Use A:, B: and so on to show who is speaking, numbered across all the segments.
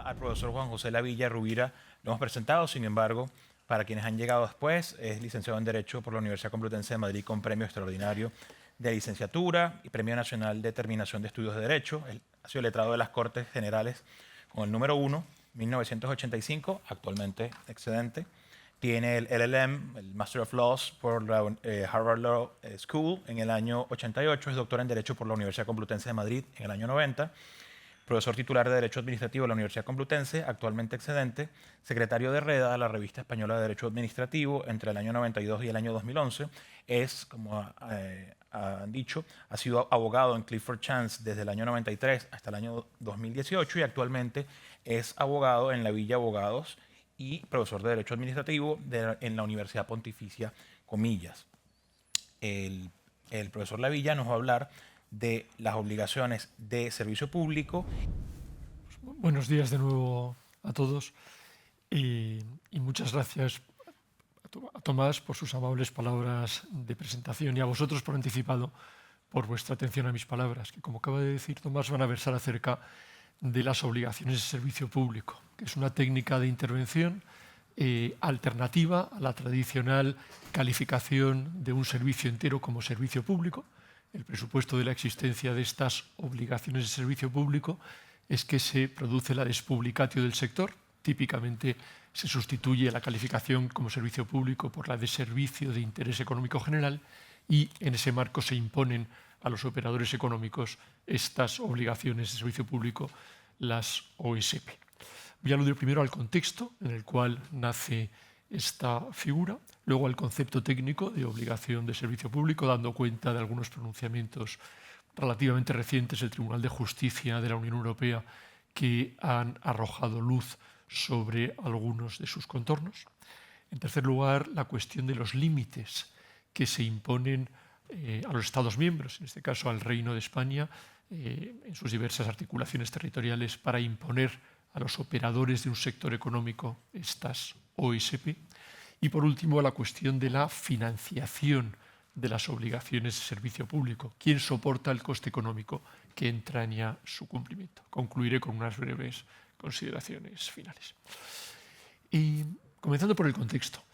A: al profesor Juan José Lavilla Rubira lo hemos presentado, sin embargo, para quienes han llegado después, es licenciado en Derecho por la Universidad Complutense de Madrid con premio extraordinario de licenciatura y Premio Nacional de Terminación de Estudios de Derecho. Él ha sido letrado de las Cortes Generales con el número 1, 1985, actualmente excedente. Tiene el LLM, el Master of Laws, por la Harvard Law School en el año 88. Es doctor en Derecho por la Universidad Complutense de Madrid en el año 90. Profesor titular de Derecho Administrativo de la Universidad Complutense, actualmente excedente. Secretario de REDA, de la Revista Española de Derecho Administrativo, entre el año 92 y el año 2011. Es, como han dicho, ha sido abogado en Clifford Chance desde el año 93 hasta el año 2018 y actualmente es abogado en Lavilla Abogados y profesor de Derecho Administrativo en la Universidad Pontificia Comillas. El profesor Lavilla nos va a hablar de las obligaciones de servicio público.
B: Buenos días de nuevo a todos y muchas gracias a Tomás por sus amables palabras de presentación y a vosotros por anticipado por vuestra atención a mis palabras, que como acaba de decir Tomás van a versar acerca de las obligaciones de servicio público, que es una técnica de intervención alternativa a la tradicional calificación de un servicio entero como servicio público. El presupuesto de la existencia de estas obligaciones de servicio público es que se produce la despublicatio del sector. Típicamente se sustituye la calificación como servicio público por la de servicio de interés económico general y en ese marco se imponen a los operadores económicos estas obligaciones de servicio público, las OSP. Voy a aludir primero al contexto en el cual nace esta figura, luego al concepto técnico de obligación de servicio público, dando cuenta de algunos pronunciamientos relativamente recientes del Tribunal de Justicia de la Unión Europea que han arrojado luz sobre algunos de sus contornos. En tercer lugar, la cuestión de los límites que se imponen a los Estados miembros, en este caso al Reino de España, en sus diversas articulaciones territoriales para imponer a los operadores de un sector económico estas OSP. Y por último, la cuestión de la financiación de las obligaciones de servicio público. ¿Quién soporta el coste económico que entraña su cumplimiento? Concluiré con unas breves consideraciones finales. Comenzando por el contexto.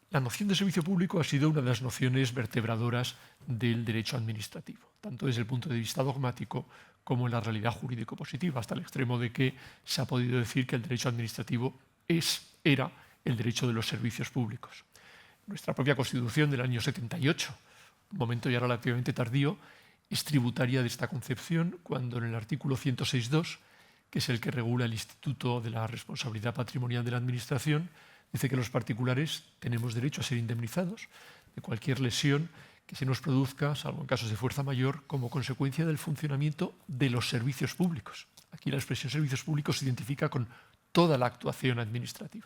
B: La noción de servicio público ha sido una de las nociones vertebradoras del derecho administrativo, tanto desde el punto de vista dogmático como en la realidad jurídico-positiva, hasta el extremo de que se ha podido decir que el derecho administrativo era el derecho de los servicios públicos. Nuestra propia Constitución del año 78, un momento ya relativamente tardío, es tributaria de esta concepción cuando en el artículo 106.2, que es el que regula el Instituto de la Responsabilidad Patrimonial de la Administración, dice que los particulares tenemos derecho a ser indemnizados de cualquier lesión que se nos produzca, salvo en casos de fuerza mayor, como consecuencia del funcionamiento de los servicios públicos. Aquí la expresión servicios públicos se identifica con toda la actuación administrativa.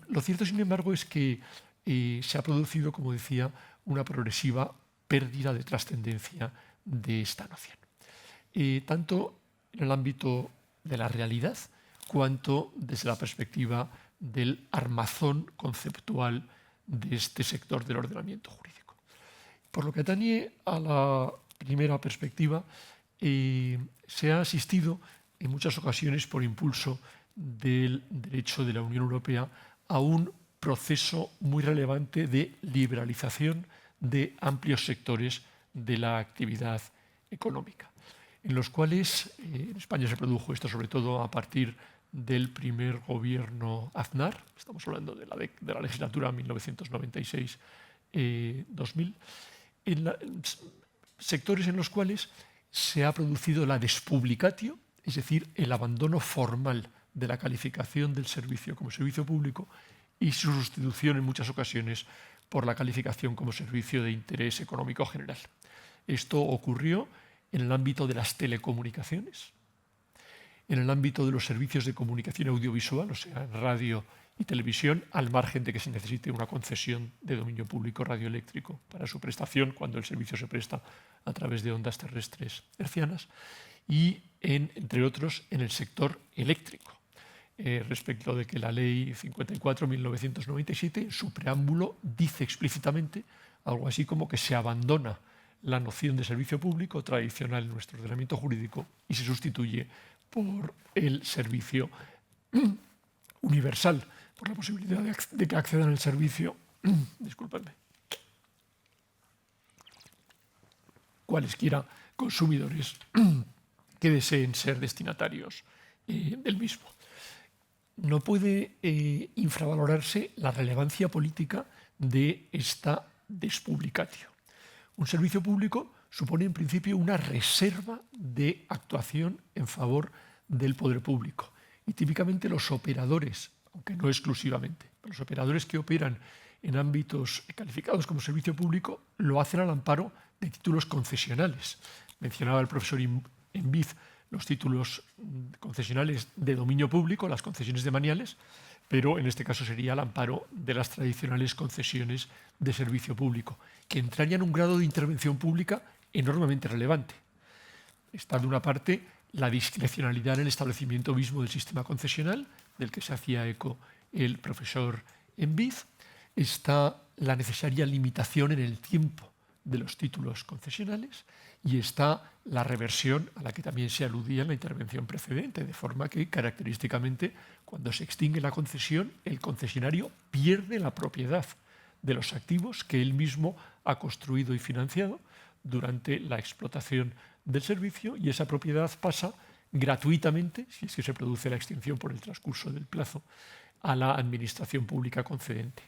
B: Lo cierto, sin embargo, es que se ha producido, como decía, una progresiva pérdida de trascendencia de esta noción. Tanto en el ámbito de la realidad, cuanto desde la perspectiva del armazón conceptual de este sector del ordenamiento jurídico. Por lo que atañe a la primera perspectiva, se ha asistido en muchas ocasiones por impulso del derecho de la Unión Europea a un proceso muy relevante de liberalización de amplios sectores de la actividad económica, en los cuales en España se produjo esto sobre todo a partir del primer gobierno Aznar, estamos hablando de la legislatura 1996-2000, en sectores en los cuales se ha producido la despublicatio, es decir, el abandono formal de la calificación del servicio como servicio público y su sustitución en muchas ocasiones por la calificación como servicio de interés económico general. Esto ocurrió en el ámbito de las telecomunicaciones, en el ámbito de los servicios de comunicación audiovisual, o sea, en radio y televisión, al margen de que se necesite una concesión de dominio público radioeléctrico para su prestación cuando el servicio se presta a través de ondas terrestres hercianas, y, entre otros, en el sector eléctrico, respecto de que la Ley 54/1997, en su preámbulo, dice explícitamente algo así como que se abandona la noción de servicio público tradicional en nuestro ordenamiento jurídico y se sustituye por el servicio universal, por la posibilidad de que accedan al servicio, disculpadme, cualesquiera consumidores que deseen ser destinatarios del mismo. No puede infravalorarse la relevancia política de esta despublicatio. Un servicio público supone en principio una reserva de actuación en favor del poder público. Y típicamente los operadores, aunque no exclusivamente, los operadores que operan en ámbitos calificados como servicio público lo hacen al amparo de títulos concesionales. Mencionaba el profesor Enviz los títulos concesionales de dominio público, las concesiones demaniales, pero en este caso sería al amparo de las tradicionales concesiones de servicio público, que entrañan un grado de intervención pública enormemente relevante. Está, de una parte, la discrecionalidad en el establecimiento mismo del sistema concesional, del que se hacía eco el profesor Enviz. Está la necesaria limitación en el tiempo de los títulos concesionales y está la reversión a la que también se aludía en la intervención precedente, de forma que característicamente cuando se extingue la concesión, el concesionario pierde la propiedad de los activos que él mismo ha construido y financiado durante la explotación del servicio, y esa propiedad pasa gratuitamente, si es que se produce la extinción por el transcurso del plazo, a la administración pública concedente.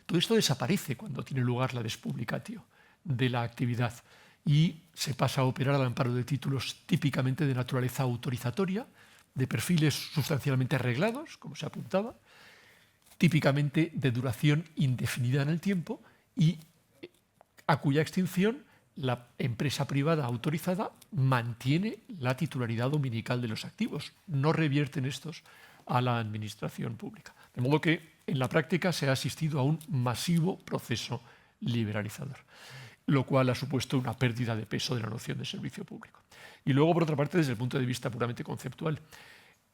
B: Todo esto desaparece cuando tiene lugar la despublicatio de la actividad y se pasa a operar al amparo de títulos típicamente de naturaleza autorizatoria, de perfiles sustancialmente arreglados, como se apuntaba, típicamente de duración indefinida en el tiempo y a cuya extinción la empresa privada autorizada mantiene la titularidad dominical de los activos, no revierten estos a la administración pública. De modo que en la práctica se ha asistido a un masivo proceso liberalizador, lo cual ha supuesto una pérdida de peso de la noción de servicio público. Y luego, por otra parte, desde el punto de vista puramente conceptual,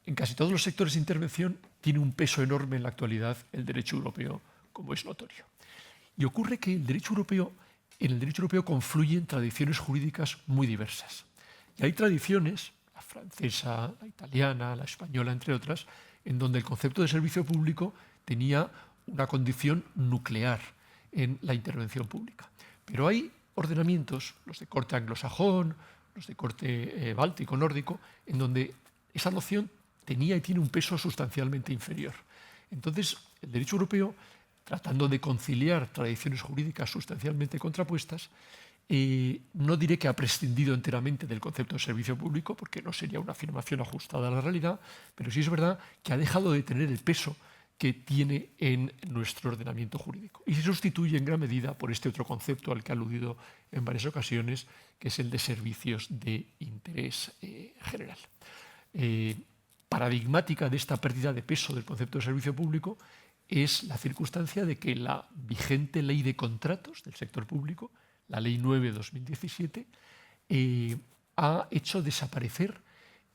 B: en casi todos los sectores de intervención tiene un peso enorme en la actualidad el derecho europeo, como es notorio. Y ocurre que en el derecho europeo confluyen tradiciones jurídicas muy diversas. Y hay tradiciones, la francesa, la italiana, la española, entre otras, en donde el concepto de servicio público tenía una condición nuclear en la intervención pública. Pero hay ordenamientos, los de corte anglosajón, los de corte báltico, nórdico, en donde esa noción tenía y tiene un peso sustancialmente inferior. Entonces, el derecho europeo, tratando de conciliar tradiciones jurídicas sustancialmente contrapuestas, no diré que ha prescindido enteramente del concepto de servicio público, porque no sería una afirmación ajustada a la realidad, pero sí es verdad que ha dejado de tener el peso que tiene en nuestro ordenamiento jurídico. Y se sustituye en gran medida por este otro concepto al que he aludido en varias ocasiones, que es el de servicios de interés general. Paradigmática de esta pérdida de peso del concepto de servicio público es la circunstancia de que la vigente ley de contratos del sector público, la Ley 9/2017, ha hecho desaparecer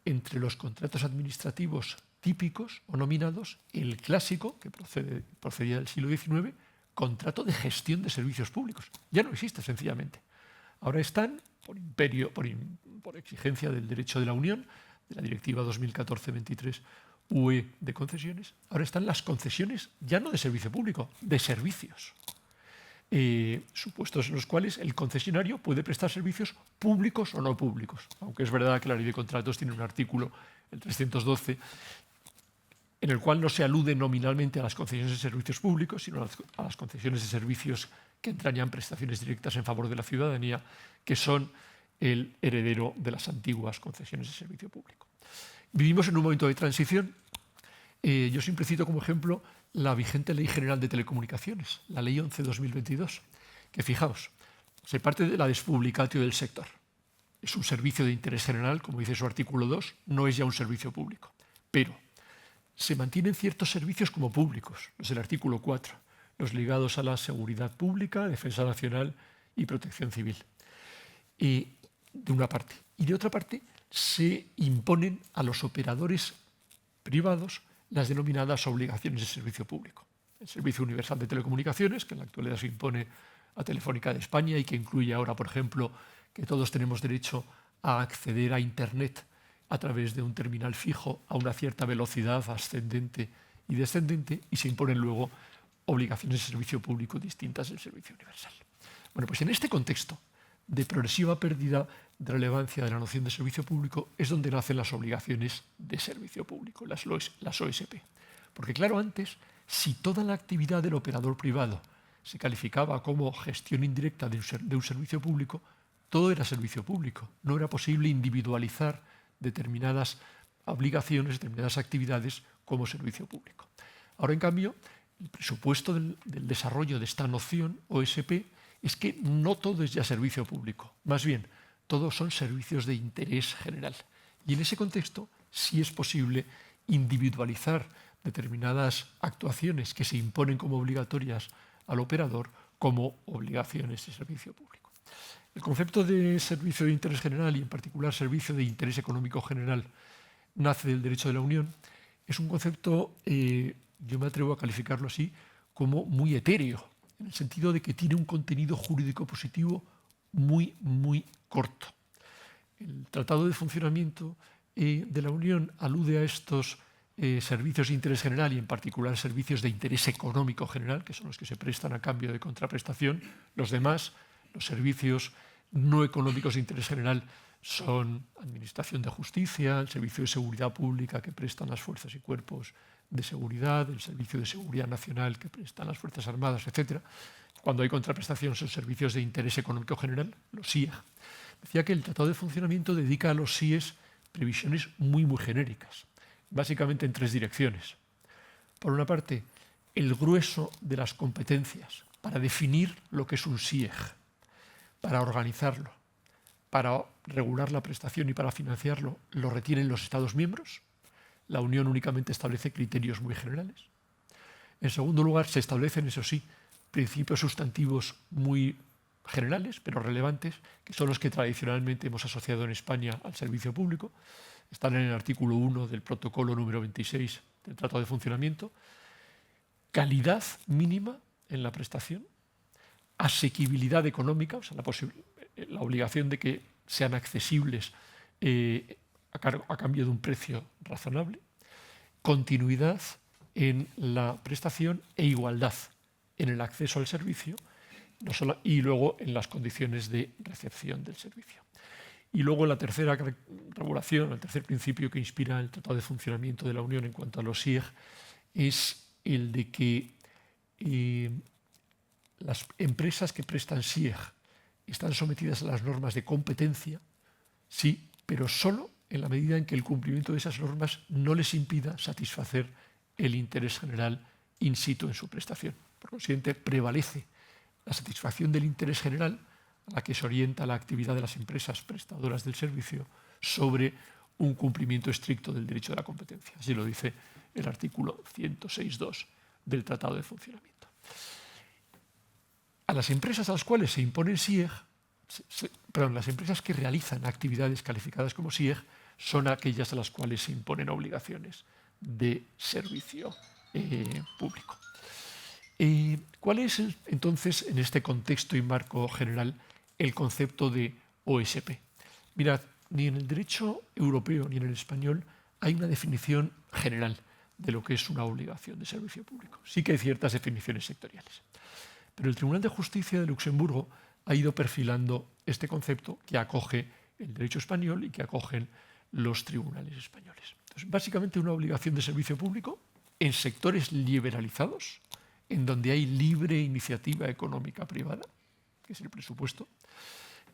B: entre los contratos administrativos típicos o nominados el clásico, que procedía del siglo XIX, contrato de gestión de servicios públicos. Ya no existe, sencillamente. Ahora están, por exigencia del derecho de la Unión, de la Directiva 2014/23 UE de concesiones, ahora están las concesiones ya no de servicio público, de servicios, supuestos en los cuales el concesionario puede prestar servicios públicos o no públicos, aunque es verdad que la Ley de Contratos tiene un artículo, el 312, en el cual no se alude nominalmente a las concesiones de servicios públicos, sino a las concesiones de servicios que entrañan prestaciones directas en favor de la ciudadanía, que son el heredero de las antiguas concesiones de servicio público. Vivimos en un momento de transición. Yo siempre cito como ejemplo la vigente Ley General de Telecomunicaciones, la Ley 11/2022, que, fijaos, se parte de la despublicatio del sector. Es un servicio de interés general, como dice su artículo 2, no es ya un servicio público. Pero se mantienen ciertos servicios como públicos, los del artículo 4, los ligados a la seguridad pública, defensa nacional y protección civil, de una parte. Y de otra parte, se imponen a los operadores privados las denominadas obligaciones de servicio público. El Servicio Universal de Telecomunicaciones, que en la actualidad se impone a Telefónica de España y que incluye ahora, por ejemplo, que todos tenemos derecho a acceder a Internet a través de un terminal fijo a una cierta velocidad ascendente y descendente, y se imponen luego obligaciones de servicio público distintas del servicio universal. Bueno, pues en este contexto de progresiva pérdida de relevancia de la noción de servicio público es donde nacen las obligaciones de servicio público, las OSP. Porque claro, antes, si toda la actividad del operador privado se calificaba como gestión indirecta de un servicio público, todo era servicio público. No era posible individualizar determinadas obligaciones, determinadas actividades como servicio público. Ahora, en cambio, el presupuesto del desarrollo de esta noción OSP es que no todo es ya servicio público. Más bien, todos son servicios de interés general. Y en ese contexto sí es posible individualizar determinadas actuaciones que se imponen como obligatorias al operador como obligaciones de servicio público. El concepto de servicio de interés general y en particular servicio de interés económico general nace del derecho de la Unión. Es un concepto, yo me atrevo a calificarlo así, como muy etéreo, en el sentido de que tiene un contenido jurídico positivo muy, muy corto. El Tratado de Funcionamiento de la Unión alude a estos servicios de interés general y en particular servicios de interés económico general, que son los que se prestan a cambio de contraprestación. Los demás, los servicios no económicos de interés general, son administración de justicia, el servicio de seguridad pública que prestan las fuerzas y cuerpos de seguridad, el servicio de seguridad nacional que prestan las Fuerzas Armadas, etc. Cuando hay contraprestación son servicios de interés económico general, los SIEG. Decía que el Tratado de Funcionamiento dedica a los SIES previsiones muy, muy genéricas, básicamente en tres direcciones. Por una parte, el grueso de las competencias para definir lo que es un SIEG, para organizarlo, para regular la prestación y para financiarlo, lo retienen los Estados miembros. La Unión únicamente establece criterios muy generales. En segundo lugar, se establecen, eso sí, principios sustantivos muy generales, pero relevantes, que son los que tradicionalmente hemos asociado en España al servicio público. Están en el artículo 1 del protocolo número 26 del Tratado de Funcionamiento. Calidad mínima en la prestación, asequibilidad económica, o sea, la obligación de que sean accesibles a cambio de un precio razonable, continuidad en la prestación e igualdad en el acceso al servicio y luego en las condiciones de recepción del servicio. Y luego la tercera regulación, el tercer principio que inspira el Tratado de Funcionamiento de la Unión en cuanto a los SIEG es el de que las empresas que prestan SIEG están sometidas a las normas de competencia, sí, pero solo en la medida en que el cumplimiento de esas normas no les impida satisfacer el interés general in situ en su prestación. Por consiguiente, prevalece la satisfacción del interés general a la que se orienta la actividad de las empresas prestadoras del servicio sobre un cumplimiento estricto del derecho de la competencia. Así lo dice el artículo 106.2 del Tratado de Funcionamiento. A las empresas a las cuales se imponen SIEG, las empresas que realizan actividades calificadas como SIEG son aquellas a las cuales se imponen obligaciones de servicio público. ¿Cuál es entonces, en este contexto y marco general, el concepto de OSP? Mirad, ni en el derecho europeo ni en el español hay una definición general de lo que es una obligación de servicio público. Sí que hay ciertas definiciones sectoriales. Pero el Tribunal de Justicia de Luxemburgo ha ido perfilando este concepto que acoge el derecho español y que acogen los tribunales españoles. Entonces, básicamente una obligación de servicio público en sectores liberalizados, en donde hay libre iniciativa económica privada, que es el presupuesto,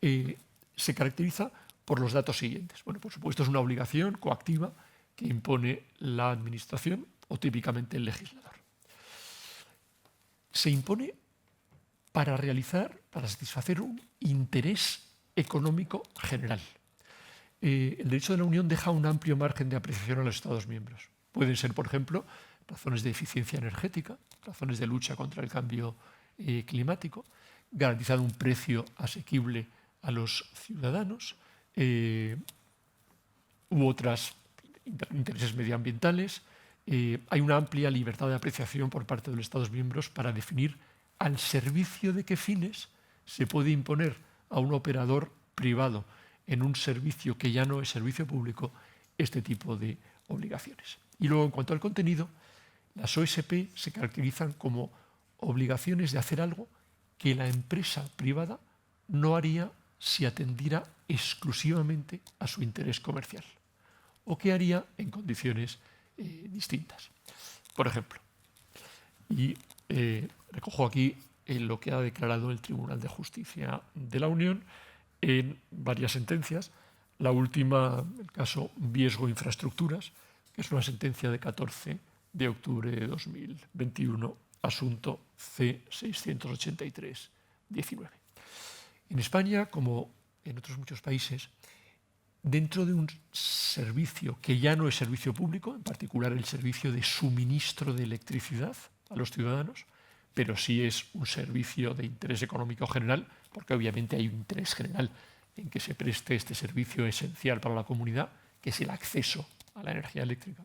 B: se caracteriza por los datos siguientes. Bueno, por supuesto, es una obligación coactiva que impone la administración o típicamente el legislador. Se impone para satisfacer un interés económico general. El derecho de la Unión deja un amplio margen de apreciación a los Estados miembros. Pueden ser, por ejemplo, razones de eficiencia energética, razones de lucha contra el cambio climático, garantizar un precio asequible a los ciudadanos u otros intereses medioambientales. Hay una amplia libertad de apreciación por parte de los Estados miembros para definir al servicio de qué fines se puede imponer a un operador privado en un servicio que ya no es servicio público este tipo de obligaciones. Y luego, en cuanto al contenido, las OSP se caracterizan como obligaciones de hacer algo que la empresa privada no haría si atendiera exclusivamente a su interés comercial, o que haría en condiciones distintas. Por ejemplo, y recojo aquí lo que ha declarado el Tribunal de Justicia de la Unión en varias sentencias. La última, el caso Viesgo Infraestructuras, que es una sentencia de 14 de octubre de 2021, asunto C-683-19. En España, como en otros muchos países, dentro de un servicio que ya no es servicio público, en particular el servicio de suministro de electricidad a los ciudadanos, pero sí es un servicio de interés económico general, porque obviamente hay un interés general en que se preste este servicio esencial para la comunidad, que es el acceso a la energía eléctrica.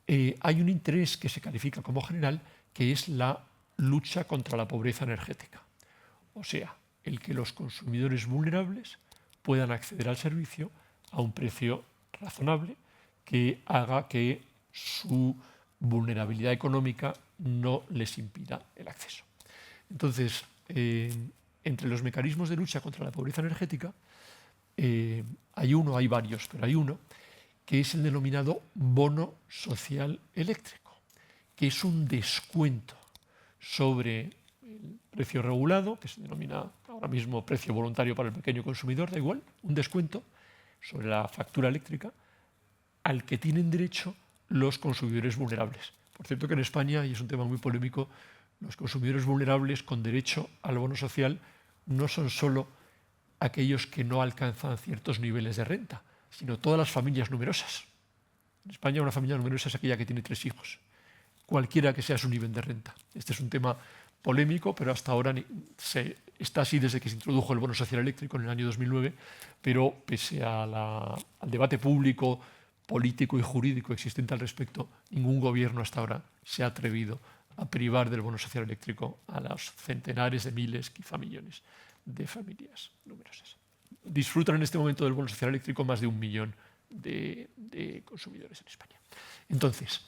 B: Hay un interés que se califica como general, que es la lucha contra la pobreza energética. O sea, el que los consumidores vulnerables puedan acceder al servicio a un precio razonable que haga que su vulnerabilidad económica no les impida el acceso. Entonces, entre los mecanismos de lucha contra la pobreza energética, hay varios, pero hay uno que es el denominado bono social eléctrico, que es un descuento sobre el precio regulado, que se denomina ahora mismo precio voluntario para el pequeño consumidor, da igual, un descuento sobre la factura eléctrica al que tienen derecho los consumidores vulnerables. Por cierto que en España, y es un tema muy polémico, los consumidores vulnerables con derecho al bono social no son solo aquellos que no alcanzan ciertos niveles de renta, sino todas las familias numerosas. En España una familia numerosa es aquella que tiene 3 hijos, cualquiera que sea su nivel de renta. Este es un tema polémico, pero hasta ahora está así desde que se introdujo el bono social eléctrico en el año 2009, pero pese al debate público, político y jurídico existente al respecto, ningún gobierno hasta ahora se ha atrevido a privar del bono social eléctrico a los centenares de miles, quizá millones, de familias numerosas. Disfrutan en este momento del bono social eléctrico más de 1 millón de consumidores en España. Entonces,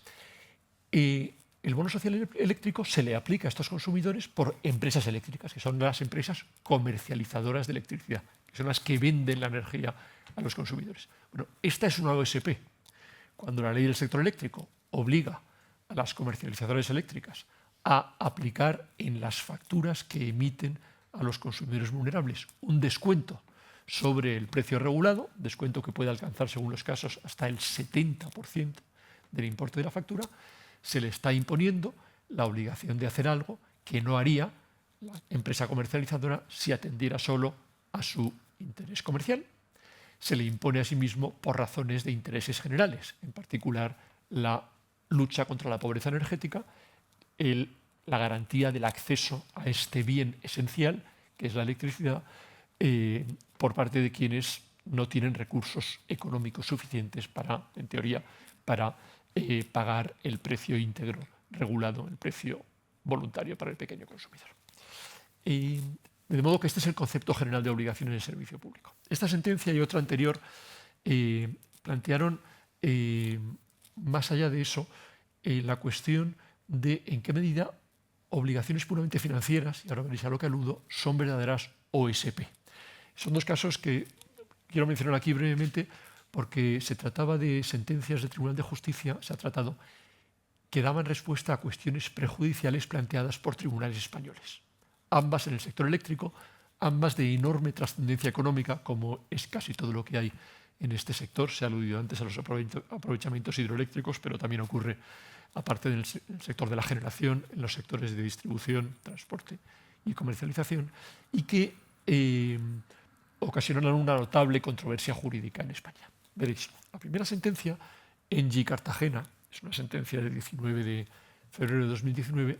B: el bono social eléctrico se le aplica a estos consumidores por empresas eléctricas, que son las empresas comercializadoras de electricidad, que son las que venden la energía a los consumidores. Bueno, esta es una OSP. Cuando la ley del sector eléctrico obliga a las comercializadoras eléctricas a aplicar en las facturas que emiten a los consumidores vulnerables un descuento sobre el precio regulado, descuento que puede alcanzar, según los casos, hasta el 70% del importe de la factura, se le está imponiendo la obligación de hacer algo que no haría la empresa comercializadora si atendiera solo a su interés comercial. Se le impone a sí mismo por razones de intereses generales, en particular la lucha contra la pobreza energética, la garantía del acceso a este bien esencial, que es la electricidad, por parte de quienes no tienen recursos económicos suficientes para, en teoría, para pagar el precio íntegro regulado, el precio voluntario para el pequeño consumidor. De modo que este es el concepto general de obligación en el servicio público. Esta sentencia y otra anterior plantearon, más allá de eso, la cuestión de en qué medida obligaciones puramente financieras, y ahora veréis a lo que aludo, son verdaderas OSP. Son dos casos que quiero mencionar aquí brevemente porque se trataba de sentencias del Tribunal de Justicia, se ha tratado, que daban respuesta a cuestiones prejudiciales planteadas por tribunales españoles. Ambas en el sector eléctrico, ambas de enorme trascendencia económica, como es casi todo lo que hay en este sector. Se ha aludido antes a los aprovechamientos hidroeléctricos, pero también ocurre, aparte del sector de la generación, en los sectores de distribución, transporte y comercialización, y que ocasionaron una notable controversia jurídica en España. Veréis, la primera sentencia, Engie Cartagena, es una sentencia de 19 de febrero de 2019,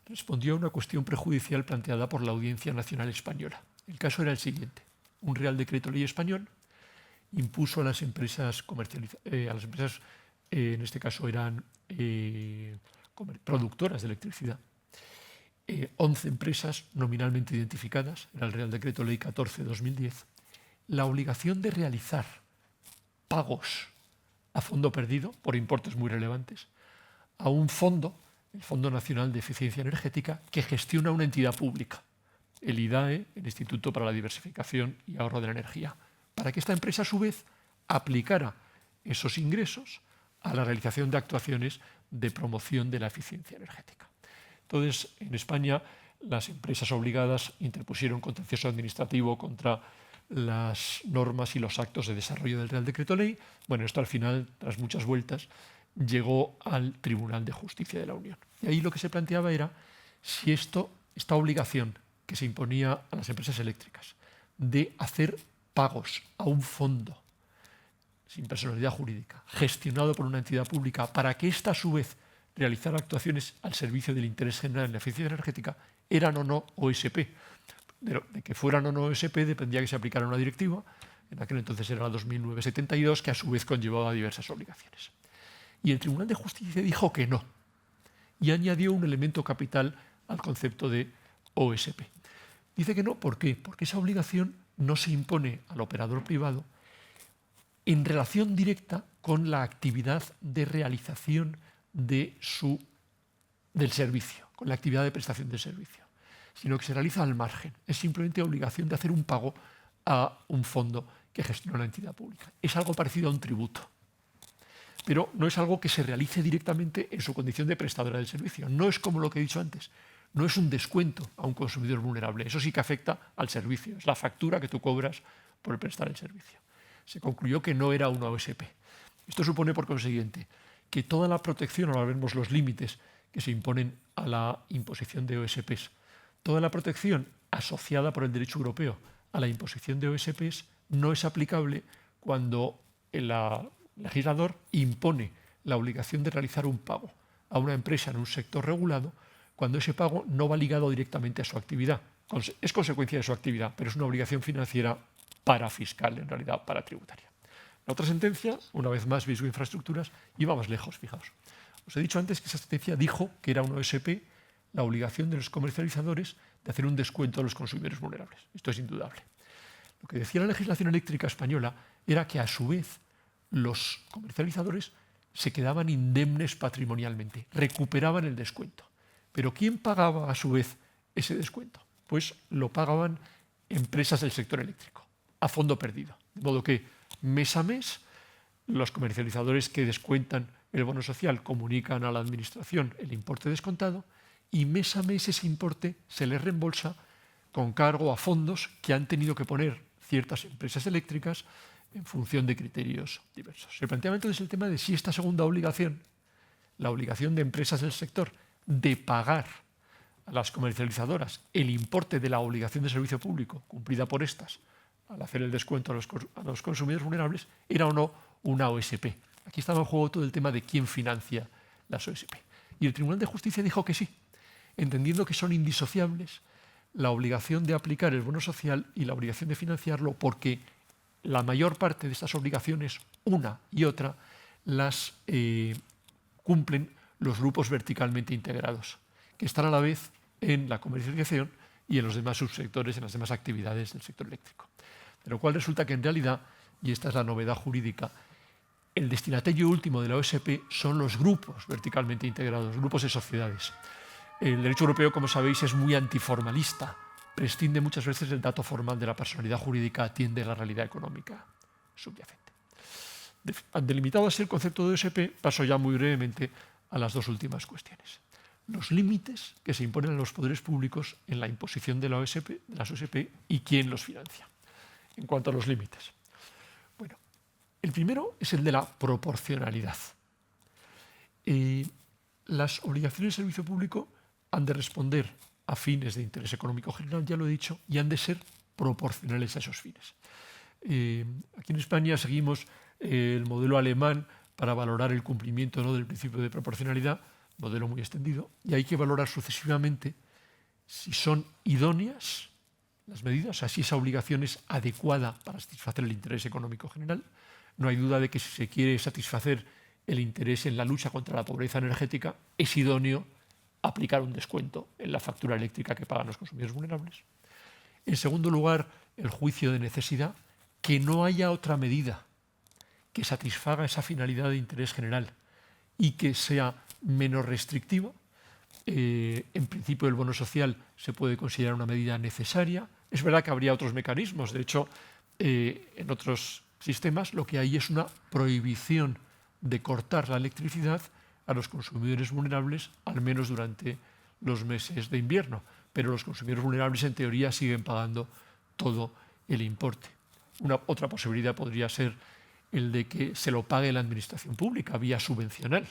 B: respondió a una cuestión prejudicial planteada por la Audiencia Nacional Española. El caso era el siguiente. Un Real Decreto Ley español impuso a las empresas en este caso eran productoras de electricidad, 11 empresas nominalmente identificadas, era el Real Decreto Ley 14 de 2010, la obligación de realizar pagos a fondo perdido por importes muy relevantes a un fondo, el Fondo Nacional de Eficiencia Energética, que gestiona una entidad pública, el IDAE, el Instituto para la Diversificación y Ahorro de la Energía, para que esta empresa a su vez aplicara esos ingresos a la realización de actuaciones de promoción de la eficiencia energética. Entonces, en España, las empresas obligadas interpusieron contencioso administrativo contra las normas y los actos de desarrollo del Real Decreto Ley. Bueno, esto al final, tras muchas vueltas, llegó al Tribunal de Justicia de la Unión. Y ahí lo que se planteaba era si esta obligación que se imponía a las empresas eléctricas de hacer pagos a un fondo sin personalidad jurídica, gestionado por una entidad pública, para que ésta a su vez realizara actuaciones al servicio del interés general en la eficiencia energética, eran o no OSP. De que fueran o no OSP dependía que se aplicara una directiva, en aquel entonces era la 2009-72, que a su vez conllevaba diversas obligaciones. Y el Tribunal de Justicia dijo que no, y añadió un elemento capital al concepto de OSP. Dice que no, ¿por qué? Porque esa obligación no se impone al operador privado en relación directa con la actividad de realización del servicio, con la actividad de prestación del servicio, sino que se realiza al margen. Es simplemente obligación de hacer un pago a un fondo que gestiona la entidad pública. Es algo parecido a un tributo, pero no es algo que se realice directamente en su condición de prestadora del servicio. No es como lo que he dicho antes. No es un descuento a un consumidor vulnerable. Eso sí que afecta al servicio. Es la factura que tú cobras por prestar el servicio. Se concluyó que no era una OSP. Esto supone, por consiguiente, que toda la protección, ahora vemos los límites que se imponen a la imposición de OSPs, toda la protección asociada por el derecho europeo a la imposición de OSPs no es aplicable cuando el legislador impone la obligación de realizar un pago a una empresa en un sector regulado cuando ese pago no va ligado directamente a su actividad. Es consecuencia de su actividad, pero es una obligación financiera parafiscal, en realidad paratributaria. La otra sentencia, una vez más, Visgo Infraestructuras, iba más lejos, fijaos. Os he dicho antes que esa sentencia dijo que era una OSP la obligación de los comercializadores de hacer un descuento a los consumidores vulnerables. Esto es indudable. Lo que decía la legislación eléctrica española era que, a su vez, los comercializadores se quedaban indemnes patrimonialmente, recuperaban el descuento. Pero ¿quién pagaba a su vez ese descuento? Pues lo pagaban empresas del sector eléctrico, a fondo perdido. De modo que mes a mes los comercializadores que descuentan el bono social comunican a la administración el importe descontado y mes a mes ese importe se les reembolsa con cargo a fondos que han tenido que poner ciertas empresas eléctricas en función de criterios diversos. Se planteaba entonces el tema de si esta segunda obligación, la obligación de empresas del sector de pagar a las comercializadoras el importe de la obligación de servicio público cumplida por estas al hacer el descuento a los consumidores vulnerables, era o no una OSP. Aquí estaba en juego todo el tema de quién financia las OSP. Y el Tribunal de Justicia dijo que sí, entendiendo que son indisociables la obligación de aplicar el bono social y la obligación de financiarlo, porque la mayor parte de estas obligaciones, una y otra, las cumplen los grupos verticalmente integrados, que están a la vez en la comercialización y en los demás subsectores, en las demás actividades del sector eléctrico. De lo cual resulta que en realidad, y esta es la novedad jurídica, el destinatario último de la OSP son los grupos verticalmente integrados, grupos de sociedades. El derecho europeo, como sabéis, es muy antiformalista, prescinde muchas veces del dato formal de la personalidad jurídica, atiende a la realidad económica subyacente. Delimitado así el concepto de OSP, paso ya muy brevemente a las dos últimas cuestiones. Los límites que se imponen a los poderes públicos en la imposición de las OSP y quién los financia. En cuanto a los límites. Bueno, el primero es el de la proporcionalidad. Las obligaciones de servicio público han de responder a fines de interés económico general, ya lo he dicho, y han de ser proporcionales a esos fines. Aquí en España seguimos el modelo alemán para valorar el cumplimiento, ¿no?, del principio de proporcionalidad, modelo muy extendido, y hay que valorar sucesivamente si son idóneas las medidas, o sea, si esa obligación es adecuada para satisfacer el interés económico general. No hay duda de que si se quiere satisfacer el interés en la lucha contra la pobreza energética, es idóneo aplicar un descuento en la factura eléctrica que pagan los consumidores vulnerables. En segundo lugar, el juicio de necesidad, que no haya otra medida que satisfaga esa finalidad de interés general y que sea menos restrictiva. En principio, el bono social se puede considerar una medida necesaria. Es verdad que habría otros mecanismos. De hecho, en otros sistemas lo que hay es una prohibición de cortar la electricidad a los consumidores vulnerables, al menos durante los meses de invierno. Pero los consumidores vulnerables, en teoría, siguen pagando todo el importe. Otra posibilidad podría ser el de que se lo pague la administración pública vía subvencional,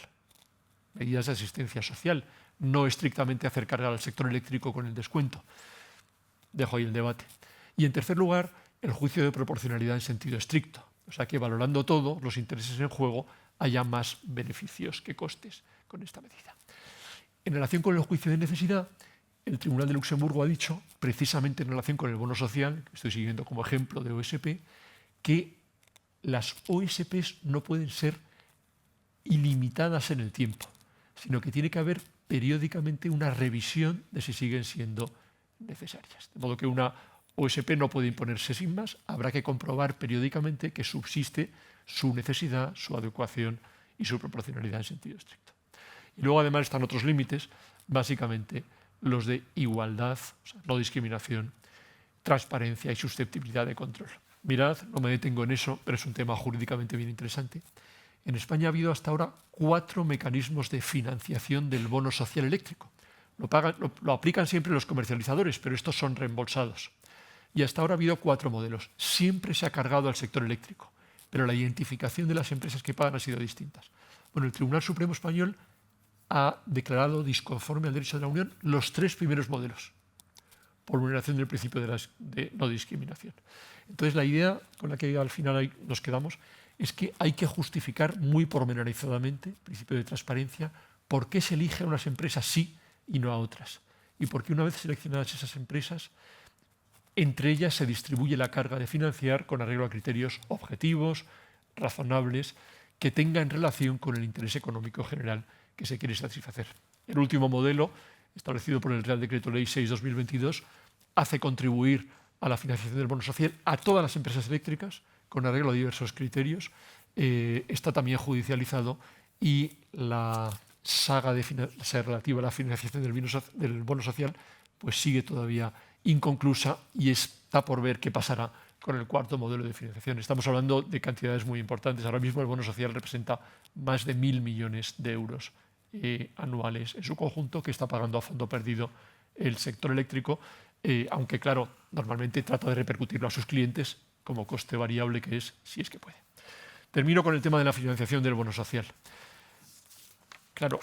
B: medidas de asistencia social, no estrictamente hacer cargar al sector eléctrico con el descuento. Dejo ahí el debate. Y en tercer lugar, el juicio de proporcionalidad en sentido estricto. O sea que, valorando todo, los intereses en juego, haya más beneficios que costes con esta medida. En relación con el juicio de necesidad, el Tribunal de Luxemburgo ha dicho, precisamente en relación con el bono social, que estoy siguiendo como ejemplo de OSP, que las OSPs no pueden ser ilimitadas en el tiempo, sino que tiene que haber periódicamente una revisión de si siguen siendo necesarias. De modo que una OSP no puede imponerse sin más, habrá que comprobar periódicamente que subsiste su necesidad, su adecuación y su proporcionalidad en sentido estricto. Y luego además están otros límites, básicamente los de igualdad, o sea, no discriminación, transparencia y susceptibilidad de control. Mirad, no me detengo en eso, pero es un tema jurídicamente bien interesante. En España ha habido hasta ahora 4 mecanismos de financiación del bono social eléctrico. Lo aplican siempre los comercializadores, pero estos son reembolsados. Y hasta ahora ha habido 4 modelos. Siempre se ha cargado al sector eléctrico, pero la identificación de las empresas que pagan ha sido distintas. Bueno, el Tribunal Supremo Español ha declarado disconforme al derecho de la Unión los 3 primeros modelos, por vulneración del principio de no discriminación. Entonces, la idea con la que al final nos quedamos es que hay que justificar muy pormenorizadamente, principio de transparencia, por qué se elige a unas empresas sí y no a otras. Y por qué una vez seleccionadas esas empresas, entre ellas se distribuye la carga de financiar con arreglo a criterios objetivos, razonables, que tengan relación con el interés económico general que se quiere satisfacer. El último modelo, establecido por el Real Decreto Ley 6/2022, hace contribuir a la financiación del bono social a todas las empresas eléctricas, con arreglo a diversos criterios. Está también judicializado y la saga relativa a la financiación del bono social pues sigue todavía inconclusa y está por ver qué pasará con el 4º modelo de financiación. Estamos hablando de cantidades muy importantes. Ahora mismo el bono social representa más de 1.000 millones de euros anuales en su conjunto, que está pagando a fondo perdido el sector eléctrico, aunque claro, normalmente trata de repercutirlo a sus clientes como coste variable que es, si es que puede. Termino con el tema de la financiación del bono social. Claro,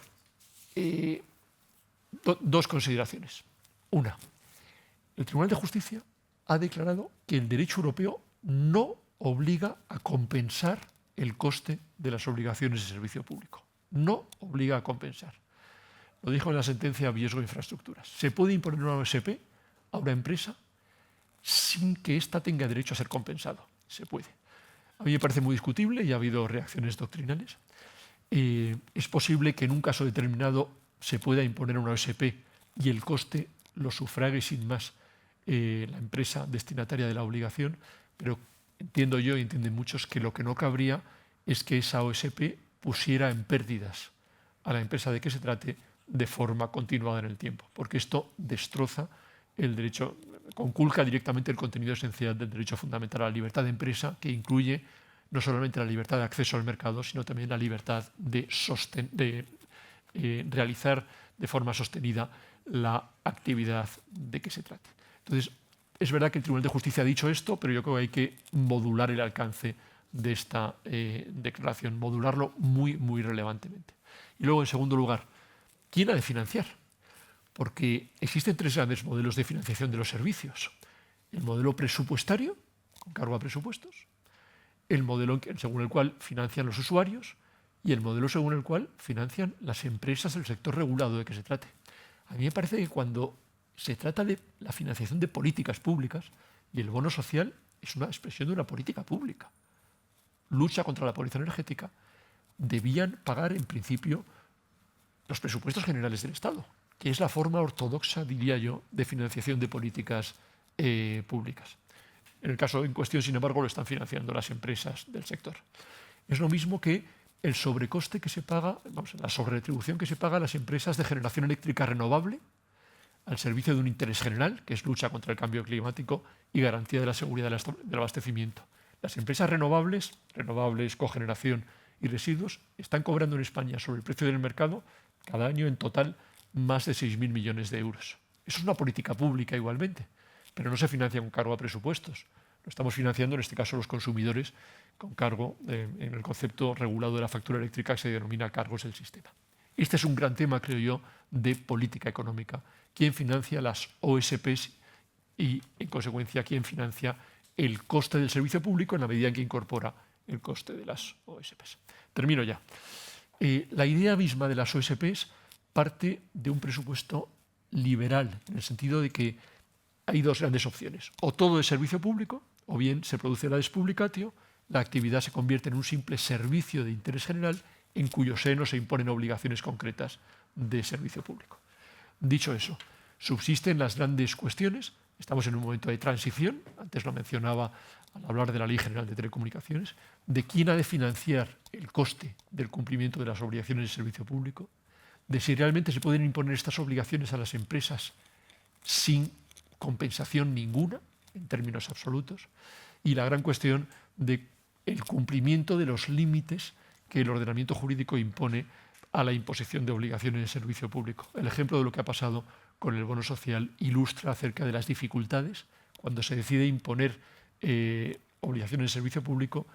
B: 2 consideraciones. Una, el Tribunal de Justicia ha declarado que el derecho europeo no obliga a compensar el coste de las obligaciones de servicio público. No obliga a compensar. Lo dijo en la sentencia Viesgo Infraestructuras. Se puede imponer una OSP a una empresa sin que ésta tenga derecho a ser compensado. Se puede. A mí me parece muy discutible y ha habido reacciones doctrinales. Es posible que en un caso determinado se pueda imponer una OSP y el coste lo sufrague sin más la empresa destinataria de la obligación, pero entiendo yo y entienden muchos que lo que no cabría es que esa OSP pusiera en pérdidas a la empresa de que se trate de forma continuada en el tiempo, porque esto destroza el derecho, conculca directamente el contenido esencial del derecho fundamental a la libertad de empresa, que incluye no solamente la libertad de acceso al mercado, sino también la libertad de realizar de forma sostenida la actividad de que se trate. Entonces, es verdad que el Tribunal de Justicia ha dicho esto, pero yo creo que hay que modular el alcance de esta declaración, modularlo muy, muy relevantemente. Y luego, en segundo lugar, ¿quién ha de financiar? Porque existen 3 grandes modelos de financiación de los servicios. El modelo presupuestario, con cargo a presupuestos, el modelo según el cual financian los usuarios y el modelo según el cual financian las empresas del sector regulado de que se trate. A mí me parece que cuando se trata de la financiación de políticas públicas, y el bono social es una expresión de una política pública, lucha contra la pobreza energética, debían pagar en principio los presupuestos generales del Estado, que es la forma ortodoxa, diría yo, de financiación de políticas públicas. En el caso en cuestión, sin embargo, lo están financiando las empresas del sector. Es lo mismo que el sobrecoste que se paga, la sobreretribución que se paga a las empresas de generación eléctrica renovable al servicio de un interés general, que es lucha contra el cambio climático y garantía de la seguridad del abastecimiento. Las empresas renovables, cogeneración y residuos, están cobrando en España sobre el precio del mercado cada año en total más de 6.000 millones de euros. Eso es una política pública igualmente, pero no se financia con cargo a presupuestos. Lo estamos financiando, en este caso, los consumidores, con cargo en el concepto regulado de la factura eléctrica que se denomina cargos del sistema. Este es un gran tema, creo yo, de política económica. ¿Quién financia las OSPs y, en consecuencia, quién financia el coste del servicio público en la medida en que incorpora el coste de las OSPs? Termino ya. La idea misma de las OSPs parte de un presupuesto liberal, en el sentido de que hay dos grandes opciones. O todo es servicio público, o bien se produce la despublicatio, la actividad se convierte en un simple servicio de interés general en cuyo seno se imponen obligaciones concretas de servicio público. Dicho eso, subsisten las grandes cuestiones. Estamos en un momento de transición, antes lo mencionaba al hablar de la Ley General de Telecomunicaciones, de quién ha de financiar el coste del cumplimiento de las obligaciones de servicio público, de si realmente se pueden imponer estas obligaciones a las empresas sin compensación ninguna, en términos absolutos, y la gran cuestión de el cumplimiento de los límites que el ordenamiento jurídico impone a la imposición de obligaciones de servicio público. El ejemplo de lo que ha pasado con el bono social ilustra acerca de las dificultades cuando se decide imponer obligaciones de servicio público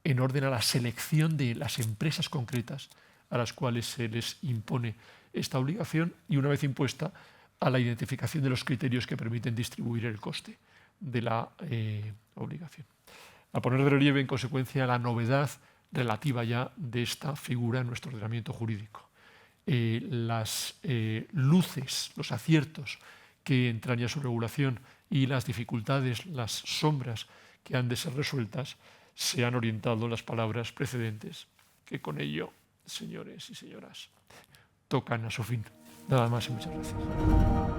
B: en orden a la selección de las empresas concretas a las cuales se les impone esta obligación y, una vez impuesta, a la identificación de los criterios que permiten distribuir el coste de la obligación. A poner de relieve, en consecuencia, la novedad relativa ya de esta figura en nuestro ordenamiento jurídico. Las luces, los aciertos que entraña su regulación y las dificultades, las sombras que han de ser resueltas, se han orientado en las palabras precedentes, que con ello, señores y señoras, tocan a su fin. Nada más y muchas gracias.